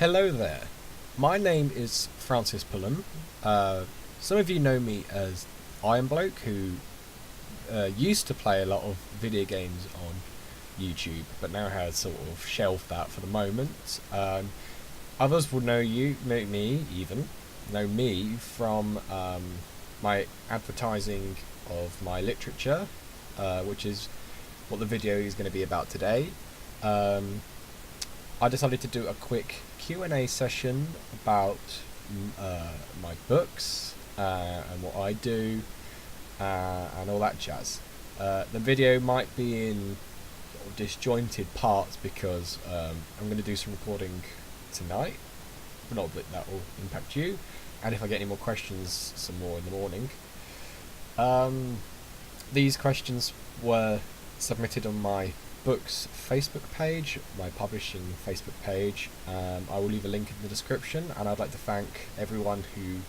Hello there. My name is Francis Pullum. Some of you know me as Iron Bloke, who used to play a lot of video games on YouTube, but now has sort of shelved that for the moment. Others will know me from my advertising of my literature, which is what the video is going to be about today. I decided to do a quick Q&A session about my books and what I do and all that jazz. The video might be in sort of disjointed parts because I'm going to do some recording tonight, but not that will impact you, and if I get any more questions, some more in the morning. These questions were submitted on my book's Facebook page, my publishing Facebook page. I will leave a link in the description, and I'd like to thank everyone who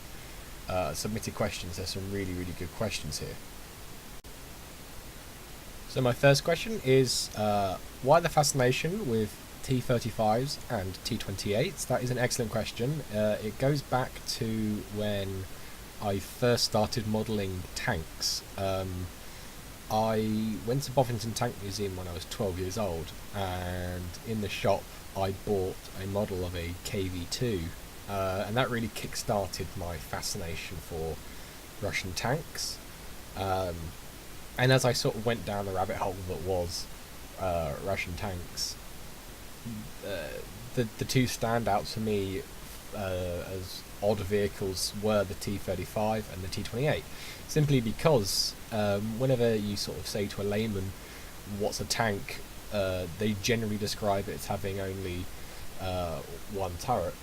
submitted questions. There's some really good questions here. So my first question is, why the fascination with T-35s and T-28s? That is an excellent question. It goes back to when I first started modelling tanks. I went to Bovington Tank Museum when I was 12 years old, and in the shop I bought a model of a KV-2, and that really kick-started my fascination for Russian tanks. And as I sort of went down the rabbit hole that was Russian tanks, the two standouts for me as odd vehicles were the T-35 and the T-28, simply because whenever you sort of say to a layman what's a tank, they generally describe it as having only one turret.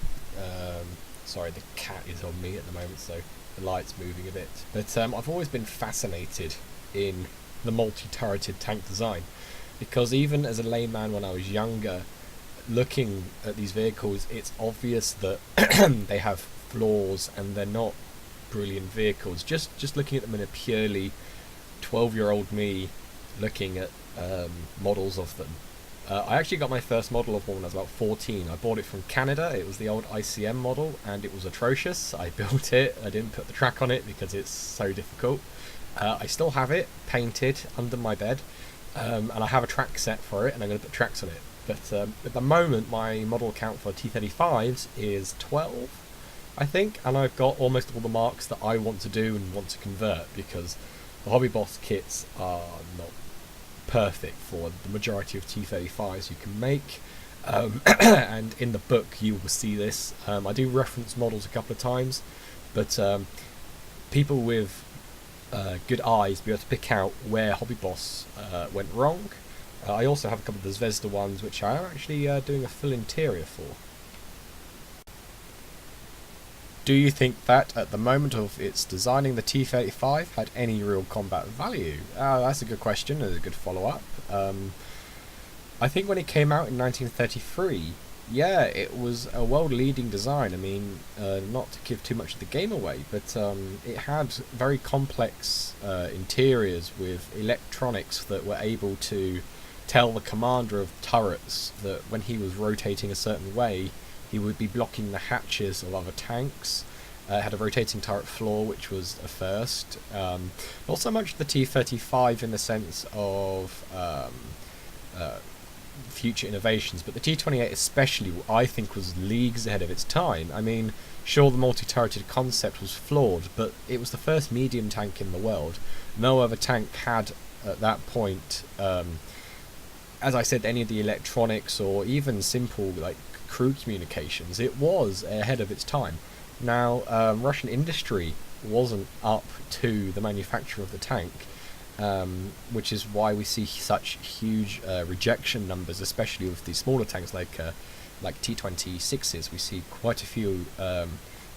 Sorry, the cat is on me at the moment, so the light's moving a bit, but I've always been fascinated in the multi-turreted tank design, because even as a layman when I was younger, looking at these vehicles, it's obvious that they have flaws and they're not brilliant vehicles. Just looking at them in a purely 12-year-old me looking at models of them. I actually got my first model of one when I was about 14. I bought it from Canada. It was the old ICM model, and it was atrocious. I built it. I didn't put the track on it because it's so difficult. I still have it painted under my bed, and I have a track set for it, and I'm going to put tracks on it. But at the moment, my model count for T-35s is 12, I think, and I've got almost all the marks that I want to do and want to convert, because the Hobby Boss kits are not perfect for the majority of T-35s you can make. And in the book you will see this. I do reference models a couple of times, but people with good eyes will be able to pick out where Hobby Boss went wrong. I also have a couple of the Zvezda ones which I am actually doing a full interior for. Do you think that at the moment of its designing the T-35 had any real combat value? That's a good question, and a good follow-up. I think when it came out in 1933, yeah, it was a world-leading design. I mean, not to give too much of the game away, but it had very complex interiors with electronics that were able to tell the commander of turrets that when he was rotating a certain way, he would be blocking the hatches of other tanks. It had a rotating turret floor, which was a first. Not so much the T-35 in the sense of future innovations, but the T-28 especially, I think, was leagues ahead of its time. I mean, sure, the multi-turreted concept was flawed, but it was the first medium tank in the world. No other tank had, at that point, as I said, any of the electronics or even simple like crew communications. It was ahead of its time. Now, Russian industry wasn't up to the manufacture of the tank, which is why we see such huge rejection numbers, especially with the smaller tanks like T-26s. We see quite a few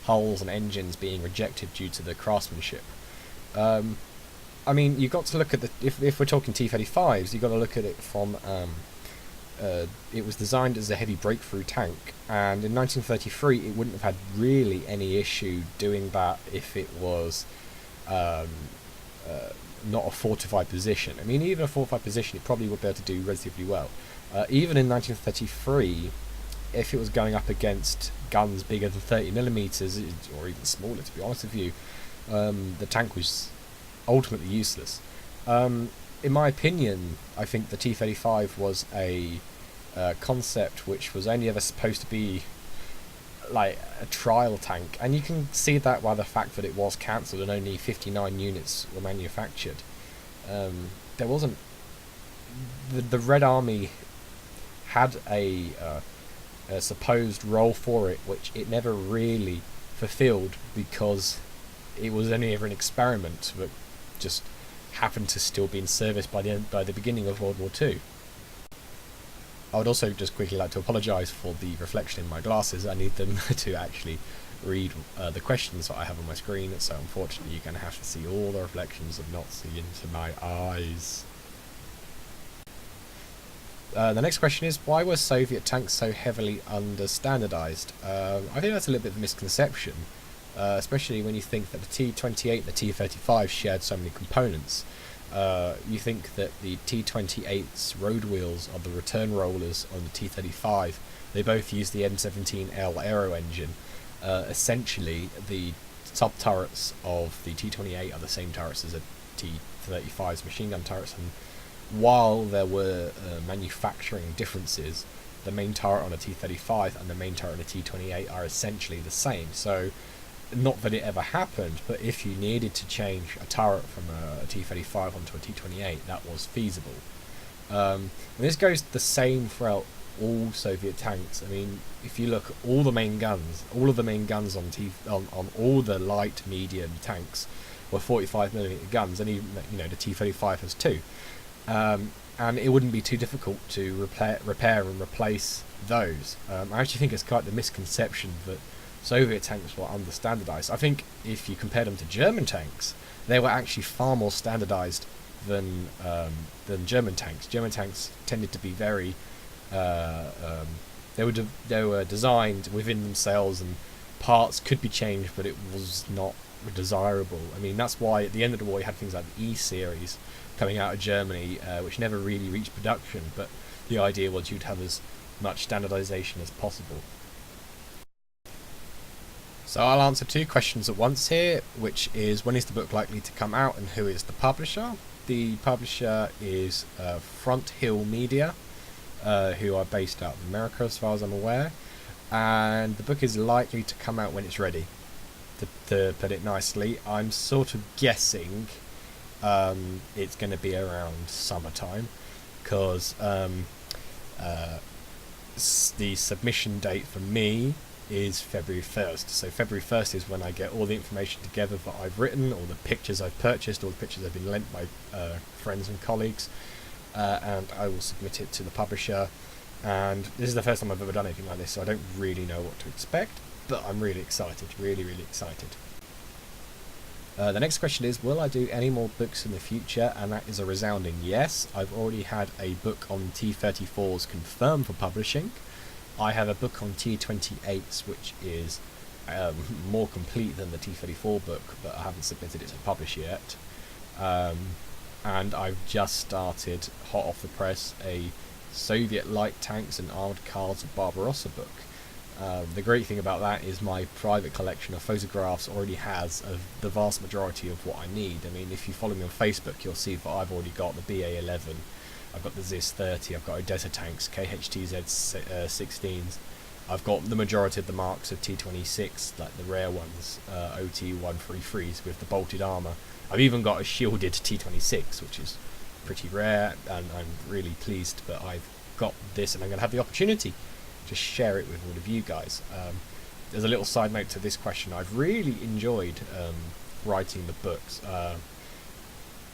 hulls and engines being rejected due to the craftsmanship. I mean, you've got to look at the, if we're talking T-35s, you've got to look at it from, it was designed as a heavy breakthrough tank, and in 1933 it wouldn't have had really any issue doing that if it was not a fortified position. I mean, even a fortified position it probably would be able to do relatively well. Even in 1933, if it was going up against guns bigger than 30mm, or even smaller, to be honest with you, the tank was ultimately useless. In my opinion, I think the T-35 was a concept which was only ever supposed to be like a trial tank, and you can see that by the fact that it was cancelled and only 59 units were manufactured. There wasn't the Red Army had a supposed role for it, which it never really fulfilled because it was only ever an experiment that just happened to still be in service by the beginning of World War II. I would also just quickly like to apologise for the reflection in my glasses. I need them to actually read the questions that I have on my screen, so unfortunately you're going to have to see all the reflections and not see into my eyes. The next question is, why were Soviet tanks so heavily under-standardised? I think that's a little bit of a misconception, especially when you think that the T-28 and the T-35 shared so many components. You think that the T-28's road wheels are the return rollers on the T-35. They both use the M17L aero engine. Essentially, the sub-turrets of the T-28 are the same turrets as the T-35's machine gun turrets, and while there were manufacturing differences, the main turret on a T-35 and the main turret on a T-28 are essentially the same. So, not that it ever happened, but if you needed to change a turret from a T-35 onto a T-28, that was feasible. And this goes the same throughout all Soviet tanks. I mean, if you look at all the main guns on all the light, medium tanks were 45mm guns, and even, you know, the T-35 has two. And it wouldn't be too difficult to repair and replace those. I actually think it's quite the misconception that Soviet tanks were under-standardised. I think if you compare them to German tanks, they were actually far more standardised than German tanks. German tanks tended to be very they were designed within themselves, and parts could be changed, but it was not desirable. I mean, that's why at the end of the war you had things like the E-series coming out of Germany, which never really reached production, but the idea was you'd have as much standardisation as possible. So I'll answer two questions at once here, which is, when is the book likely to come out and who is the publisher? The publisher is Front Hill Media, who are based out of America as far as I'm aware, and the book is likely to come out when it's ready. To put it nicely, I'm sort of guessing it's going to be around summertime, because the submission date for me is February 1st. So February 1st is when I get all the information together that I've written, all the pictures I've purchased, all the pictures I've been lent by friends and colleagues, and I will submit it to the publisher. And this is the first time I've ever done anything like this, so I don't really know what to expect, but I'm really excited, really excited. The next question is, will I do any more books in the future? And that is a resounding yes. I've already had a book on T-34s confirmed for publishing. I have a book on T-28s which is more complete than the T-34 book, but I haven't submitted it to publish yet. And I've just started, hot off the press, a Soviet light tanks and armoured cars of Barbarossa book. The great thing about that is my private collection of photographs already has the vast majority of what I need. I mean, if you follow me on Facebook, you'll see that I've already got the BA-11, I've got the ZIS-30, I've got Odessa tanks, KHTZ-16s, I've got the majority of the marks of T-26, like the rare ones, OT-133s with the bolted armour. I've even got a shielded T-26, which is pretty rare, and I'm really pleased that I've got this, and I'm going to have the opportunity to share it with all of you guys. There's a little side note to this question. I've really enjoyed writing the books.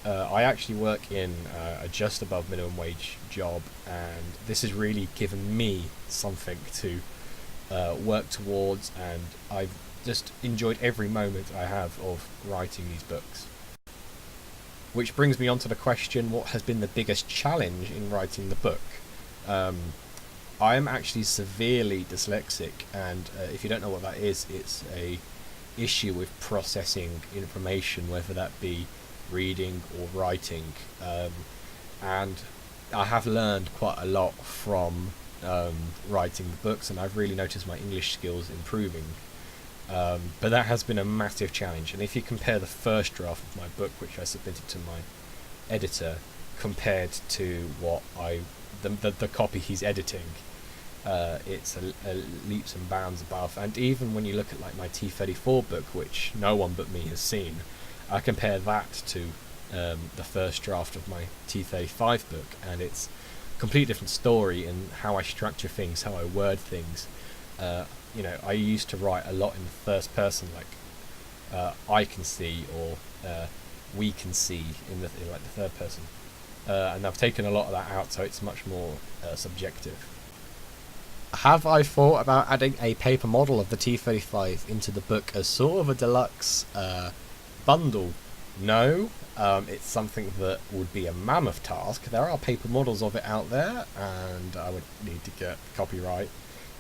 I actually work in a just above minimum wage job, and this has really given me something to work towards, and I've just enjoyed every moment I have of writing these books. Which brings me on to the question, what has been the biggest challenge in writing the book? I am actually severely dyslexic, and if you don't know what that is, it's a issue with processing information, whether that be reading or writing, and I have learned quite a lot from writing the books, and I've really noticed my English skills improving. But that has been a massive challenge, and if you compare the first draft of my book, which I submitted to my editor, compared to what the copy he's editing, it's a leaps and bounds above. And even when you look at like my T-34 book, which no one but me has seen, I compare that to the first draft of my T-35 book, and it's a completely different story in how I structure things, how I word things. I used to write a lot in the first person, like I can see, or we can see in like the third person, and I've taken a lot of that out, so it's much more subjective. Have I thought about adding a paper model of the T-35 into the book as sort of a deluxe bundle? No. It's something that would be a mammoth task. There are paper models of it out there, and I would need to get copyright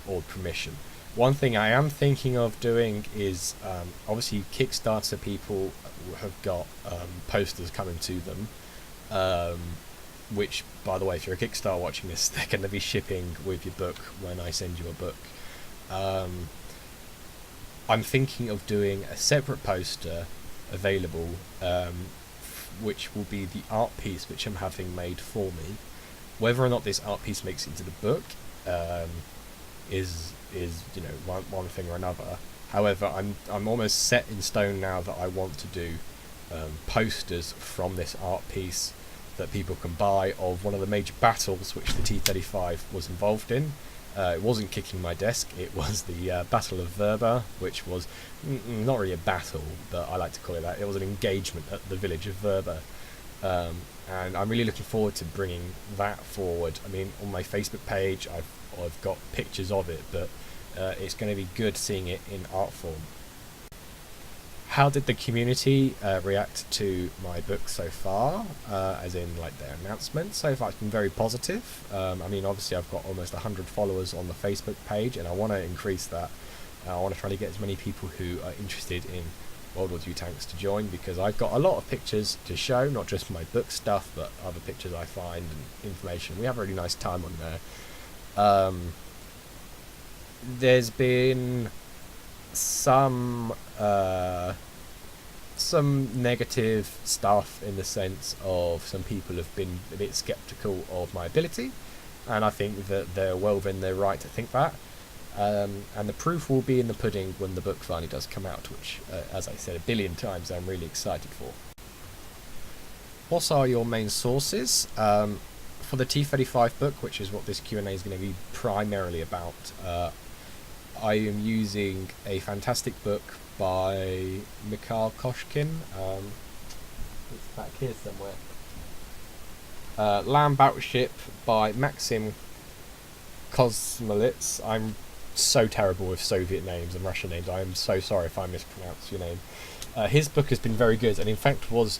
or permission. One thing I am thinking of doing is, obviously Kickstarter people have got posters coming to them, which, by the way, if you're a Kickstarter watching this, they're going to be shipping with your book when I send you a book. I'm thinking of doing a separate poster available, which will be the art piece which I'm having made for me. Whether or not this art piece makes it into the book is one thing or another. However, I'm almost set in stone now that I want to do posters from this art piece that people can buy of one of the major battles which the T-35 was involved in. It wasn't kicking my desk, it was the Battle of Verba, which was not really a battle, but I like to call it that. It was an engagement at the village of Verba, and I'm really looking forward to bringing that forward. I mean, on my Facebook page I've got pictures of it, but it's going to be good seeing it in art form. How did the community react to my book so far, as in like their announcement? So far it's been very positive. I mean, obviously I've got almost 100 followers on the Facebook page, and I want to increase that. I want to try to get as many people who are interested in World War II tanks to join, because I've got a lot of pictures to show, not just my book stuff, but other pictures I find and information. We have a really nice time on there. There's been some negative stuff, in the sense of some people have been a bit skeptical of my ability, and I think that they're well within their right to think that. And the proof will be in the pudding when the book finally does come out, which, as I said a billion times, I'm really excited for. What are your main sources? For the T-35 book, which is what this Q&A is going to be primarily about, I am using a fantastic book by Mikhail Koshkin. It's back here somewhere. Land Battleship by Maxim Kosmolitz. I'm so terrible with Soviet names and Russian names. I am so sorry if I mispronounce your name. His book has been very good, and in fact was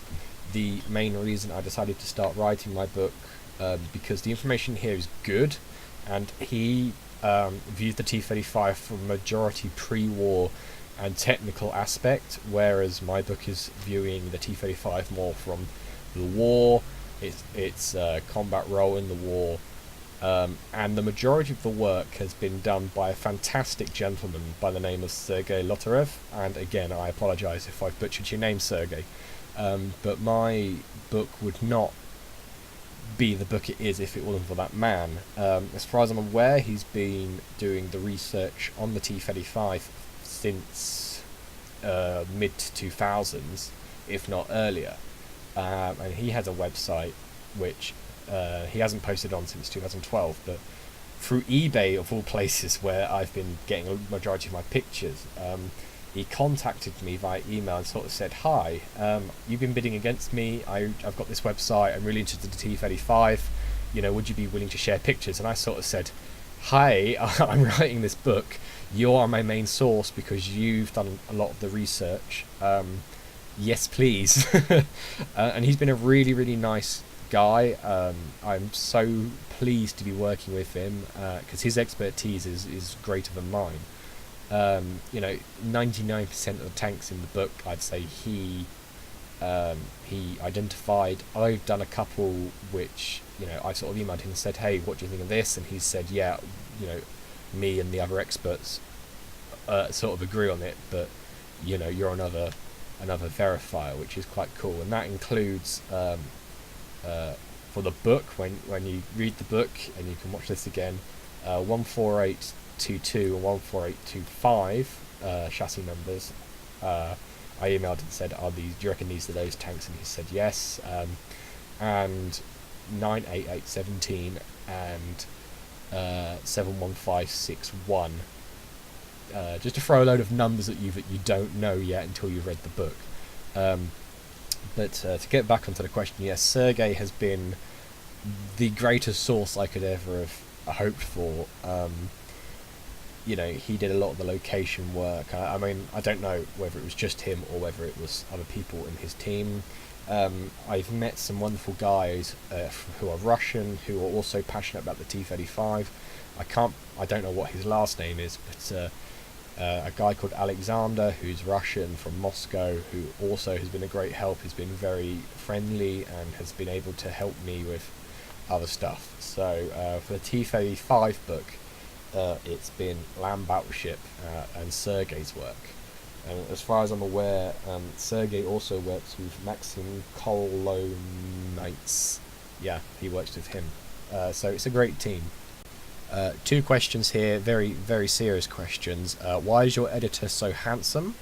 the main reason I decided to start writing my book, because the information here is good, and he views the T-35 from a majority pre-war and technical aspect, whereas my book is viewing the T-35 more from the war, its combat role in the war, and the majority of the work has been done by a fantastic gentleman by the name of Sergei Lotarev, and again I apologise if I've butchered your name, Sergei, but my book would not be the book it is if it wasn't for that man. As far as I'm aware, he's been doing the research on the T-35 since mid-2000s, if not earlier, and he has a website which he hasn't posted on since 2012, but through eBay, of all places where I've been getting a majority of my pictures, he contacted me via email and sort of said, hi, you've been bidding against me, I've got this website, I'm really interested in the T-35, would you be willing to share pictures? And I sort of said, hi, I'm writing this book, you are my main source because you've done a lot of the research, yes please. And he's been a really, really nice guy. I'm so pleased to be working with him, because his expertise is greater than mine. 99% of the tanks in the book, I'd say he he identified. I've done a couple which, I sort of emailed him and said, hey, what do you think of this? And he said, yeah, me and the other experts sort of agree on it, but you're another verifier, which is quite cool. And that includes for the book, when you read the book, and you can watch this again, 14822 and 14825 chassis numbers. I emailed and said, do you reckon these are those tanks? And he said yes. And 98817 and 71561. Just to throw a load of numbers at you that you don't know yet until you've read the book. But to get back onto the question, yes, Sergei has been the greatest source I could ever have hoped for. He did a lot of the location work. I mean, I don't know whether it was just him or whether it was other people in his team. I've met some wonderful guys who are Russian, who are also passionate about the T-35. I don't know what his last name is, but a guy called Alexander, who's Russian from Moscow, who also has been a great help. He's been very friendly and has been able to help me with other stuff. So for the T-35 book, it's been Land Battleship and Sergei's work. And as far as I'm aware, Sergei also works with Maxim Kolonitz. Yeah, he works with him. So it's a great team. Two questions here, very, very serious questions. Why is your editor so handsome?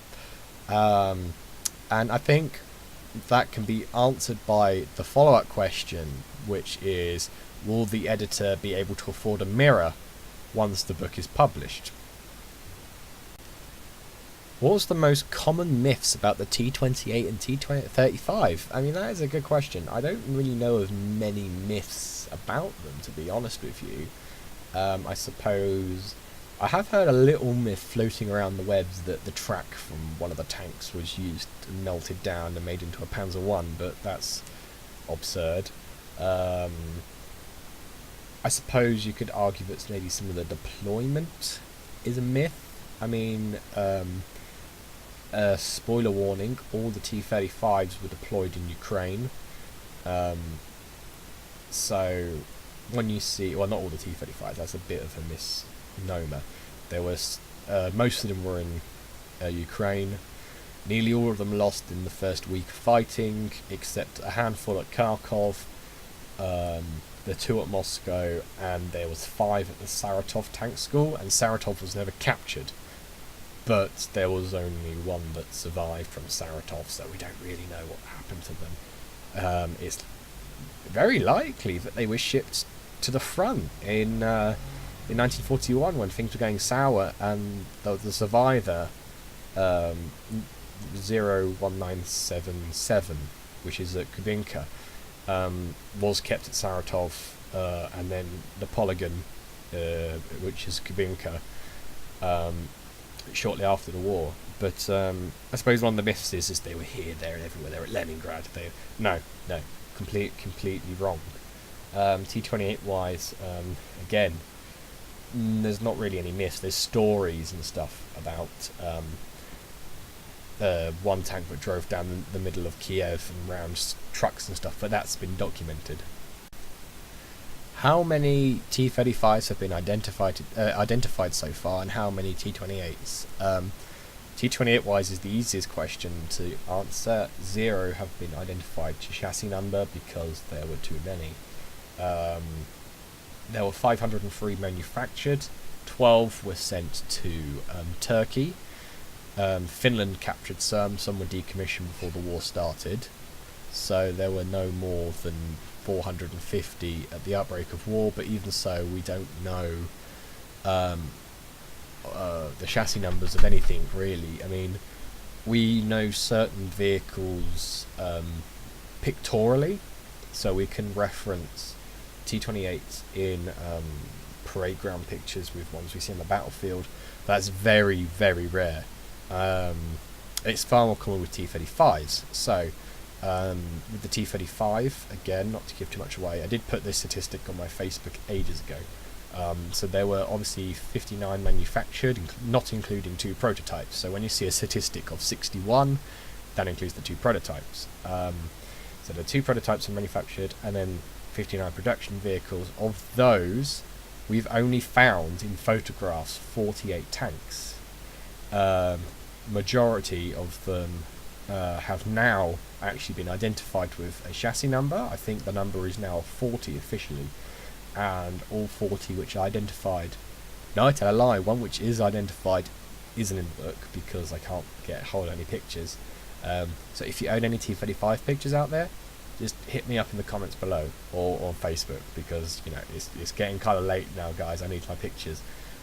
And I think that can be answered by the follow-up question, which is, will the editor be able to afford a mirror once the book is published? What's the most common myths about the T-28 and T-35? I mean, that is a good question. I don't really know of many myths about them, to be honest with you. I suppose I have heard a little myth floating around the webs that the track from one of the tanks was used and melted down and made into a Panzer I, but that's absurd. I suppose you could argue that maybe some of the deployment is a myth. I mean, spoiler warning, all the T-35s were deployed in Ukraine. So when you see, well, not all the T-35s, that's a bit of a misnomer. There was, most of them were in Ukraine. Nearly all of them lost in the first week of fighting, except a handful at Kharkov, the 2 at Moscow, and there was 5 at the Saratov tank school, and Saratov was never captured. But there was only 1 that survived from Saratov, so we don't really know what happened to them. It's very likely that they were shipped to the front in 1941 when things were going sour, and the survivor 01977, which is at Kubinka, was kept at Saratov, and then the Polygon, which is Kubinka, shortly after the war. But I suppose one of the myths is they were here, there, and everywhere. They were at Leningrad. No, completely wrong. T-28 wise, again, there's not really any myths. There's stories and stuff about one tank that drove down the middle of Kiev and rammed trucks and stuff, but that's been documented. How many T-35s have been identified so far, and how many T-28s? T-28 wise is the easiest question to answer. 0 have been identified to chassis number because there were too many. There were 503 manufactured, 12 were sent to Turkey. Finland captured some were decommissioned before the war started, so there were no more than 450 at the outbreak of war, but even so we don't know the chassis numbers of anything really. I mean, we know certain vehicles pictorially, so we can reference T-28s in parade ground pictures with ones we see on the battlefield. That's very, very rare. It's far more common with T-35s. So with the T-35, again, not to give too much away, I did put this statistic on my Facebook ages ago. So there were obviously 59 manufactured, not including 2 prototypes. So when you see a statistic of 61, that includes the 2 prototypes. So the 2 prototypes are manufactured, and then 59 production vehicles. Of those, we've only found in photographs 48 tanks. Majority of them have now actually been identified with a chassis number. I think the number is now 40 officially, and all 40 which are identified. No, I tell a lie. One which is identified isn't in the book because I can't get hold of any pictures. So if you own any T-35 pictures out there, just hit me up in the comments below or on Facebook, because you know it's getting kind of late now, guys. I need my pictures.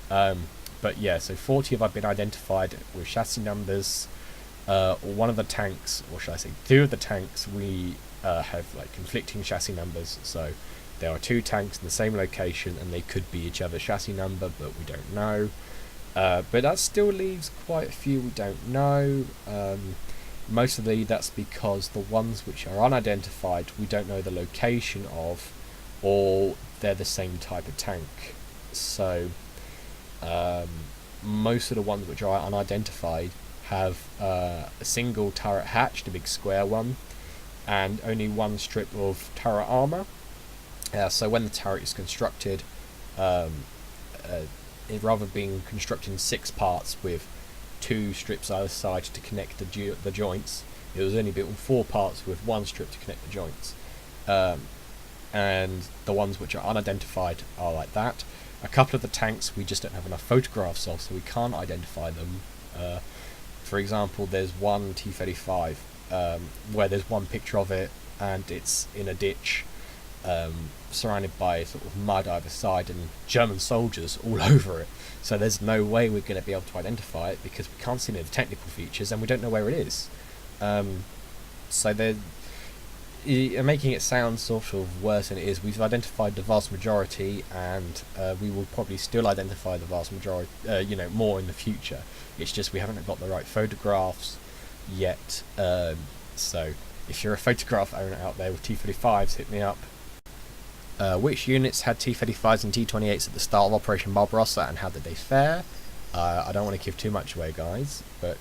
But yeah, so 40 have been identified with chassis numbers. One of the tanks, or should I say 2 of the tanks, we have like conflicting chassis numbers. So there are 2 tanks in the same location and they could be each other's chassis number, but we don't know. But that still leaves quite a few we don't know. Mostly that's because the ones which are unidentified we don't know the location of, or they're the same type of tank. So most of the ones which are unidentified have a single turret hatch, the big square one, and only 1 strip of turret armour. So when the turret is constructed, rather than being constructed in 6 parts with 2 strips either side to connect the joints, it was only built in 4 parts with 1 strip to connect the joints. And the ones which are unidentified are like that. A couple of the tanks we just don't have enough photographs of, so we can't identify them. For example, there's one T-35 where there's 1 picture of it and it's in a ditch, surrounded by sort of mud either side and German soldiers all over it. So there's no way we're going to be able to identify it because we can't see any of the technical features and we don't know where it is. So they're making it sound sort of worse than it is. We've identified the vast majority, and we will probably still identify the vast majority, more in the future. It's just we haven't got the right photographs yet. So if you're a photograph owner out there with T-35s, hit me up. Which units had T-35s and T-28s at the start of Operation Barbarossa, and how did they fare? I don't want to give too much away, guys, but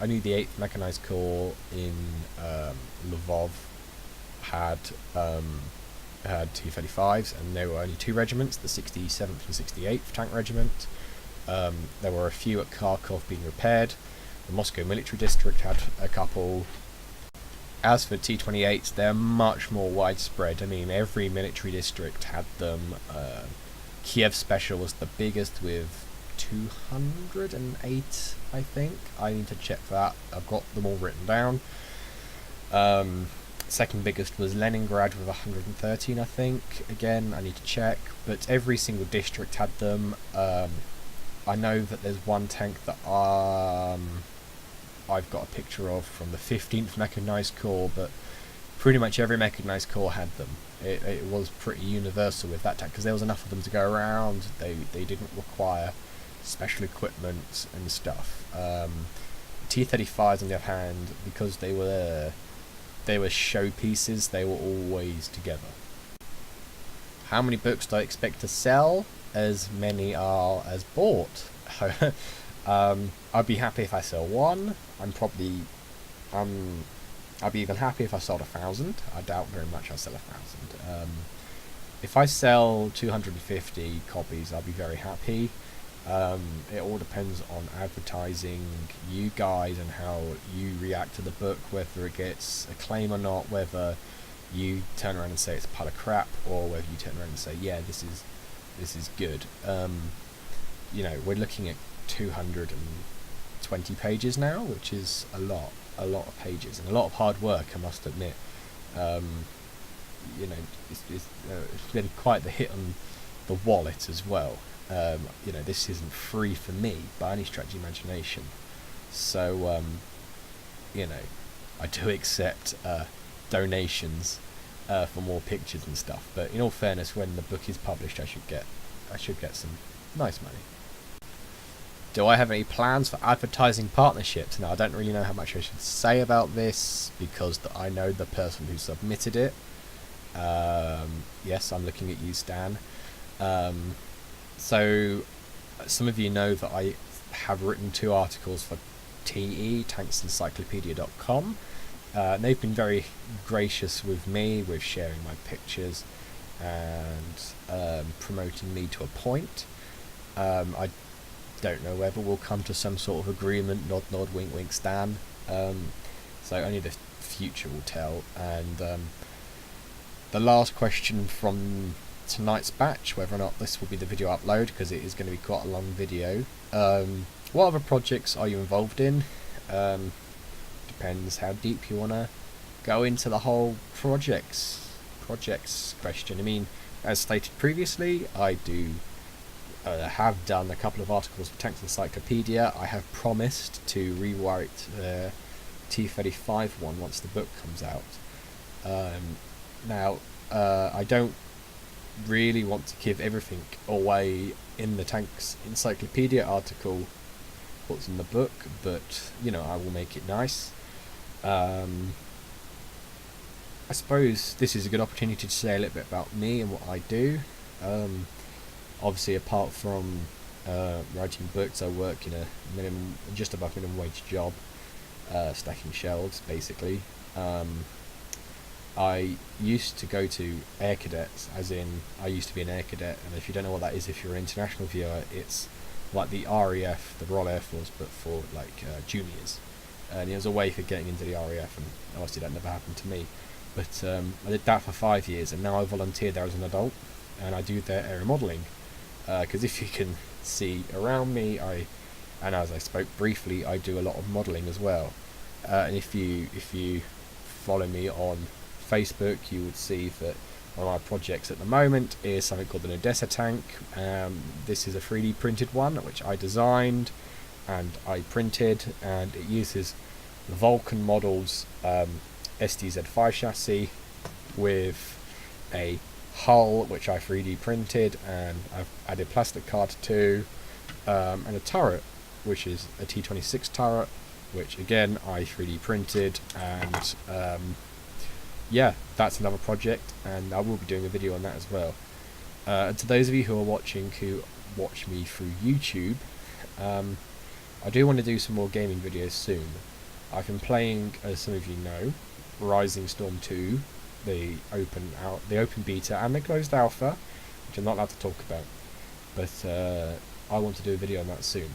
only the 8th Mechanized Corps in Lvov had T-35s, and there were only 2 regiments, the 67th and 68th Tank Regiment. There were a few at Kharkov being repaired. The Moscow Military District had a couple. As for T-28s, they're much more widespread. I mean, every military district had them. Kiev Special was the biggest with 208, I think. I need to check that. I've got them all written down. Second biggest was Leningrad with 113, I think. Again, I need to check. But every single district had them. I know that there's 1 tank that I've got a picture of from the 15th Mechanized Corps, but pretty much every Mechanized Corps had them. It was pretty universal with that tank, because there was enough of them to go around. They didn't require special equipment and stuff. T-35s, on the other hand, because they were showpieces, they were always together. How many books do I expect to sell? As many are as bought. I'd be happy if I sell 1. I'd be even happy if I sold 1,000. I doubt very much I'll sell 1,000. If I sell 250 copies, I'll be very happy. It all depends on advertising, you guys, and how you react to the book, whether it gets acclaim or not, whether you turn around and say it's a pile of crap, or whether you turn around and say, yeah, this is good. We're looking at 220 pages now, which is a lot of pages and a lot of hard work, I must admit. It's been quite the hit on the wallet as well. This isn't free for me by any stretch of the imagination. So, I do accept donations for more pictures and stuff. But in all fairness, when the book is published, I should get some nice money. Do I have any plans for advertising partnerships? Now, I don't really know how much I should say about this, because I know the person who submitted it. Yes, I'm looking at you, Stan. So, some of you know that I have written 2 articles for TE, tanksencyclopedia.com. They've been very gracious with me, with sharing my pictures and promoting me to a point. I don't know whether we'll come to some sort of agreement, nod nod, wink wink, Stan. So only the future will tell. And the last question from tonight's batch, whether or not this will be the video upload, because it is going to be quite a long video. What other projects are you involved in? Depends how deep you want to go into the whole projects question. I mean, as stated previously, I do have done a couple of articles for Tanks Encyclopedia. I have promised to rewrite the T-35 one once the book comes out. Now, I don't really want to give everything away in the Tanks Encyclopedia article what's in the book, but you know, I will make it nice. I suppose this is a good opportunity to say a little bit about me and what I do. Obviously, apart from writing books, I work in a just above minimum wage job, stacking shelves basically. I used to go to air cadets, as in I used to be an air cadet, and if you don't know what that is, if you're an international viewer, it's like the RAF, the Royal Air Force, but for like juniors. And it was a way for getting into the RAF, and obviously that never happened to me. But I did that for 5 years, and now I volunteer there as an adult, and I do their aero modelling. Because if you can see around me, and as I spoke briefly, I do a lot of modelling as well. And if you follow me on Facebook, you would see that one of my projects at the moment is something called the Odessa tank. This is a 3D printed one which I designed and I printed, and it uses the Vulcan models STZ5 chassis with a hull which I 3D printed, and I've added plastic card too, and a turret which is a T-26 turret, which again I 3D printed, and yeah, that's another project, and I will be doing a video on that as well. And to those of you who are watching, who watch me through YouTube, I do want to do some more gaming videos soon. I've been playing, as some of you know, Rising Storm 2, the open beta and the closed alpha, which I'm not allowed to talk about, but I want to do a video on that soon.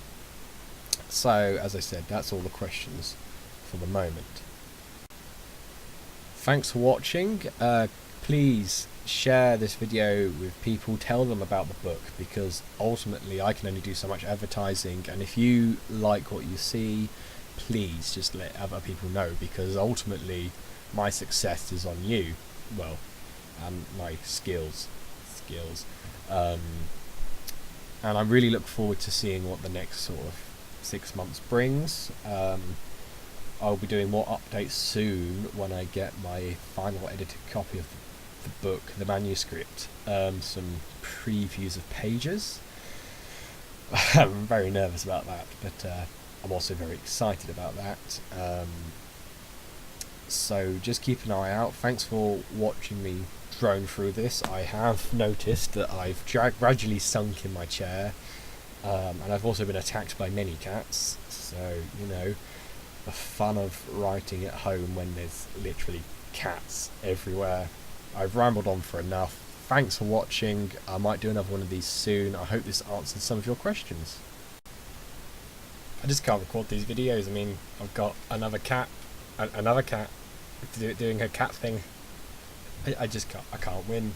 So, as I said, that's all the questions for the moment. Thanks for watching. Please share this video with people, tell them about the book, because ultimately I can only do so much advertising, and if you like what you see, please just let other people know, because ultimately my success is on you, well, and my skills, and I really look forward to seeing what the next sort of 6 months brings. I'll be doing more updates soon when I get my final edited copy of the book, the manuscript, some previews of pages. I'm very nervous about that, but I'm also very excited about that. So just keep an eye out. Thanks for watching me drone through this. I have noticed that I've gradually sunk in my chair, and I've also been attacked by many cats, so you know, the fun of writing at home when there's literally cats everywhere. I've rambled on for enough. Thanks for watching. I might do another one of these soon. I hope this answers some of your questions. I just can't record these videos. I mean, I've got another cat doing her cat thing. I just can't. I can't win.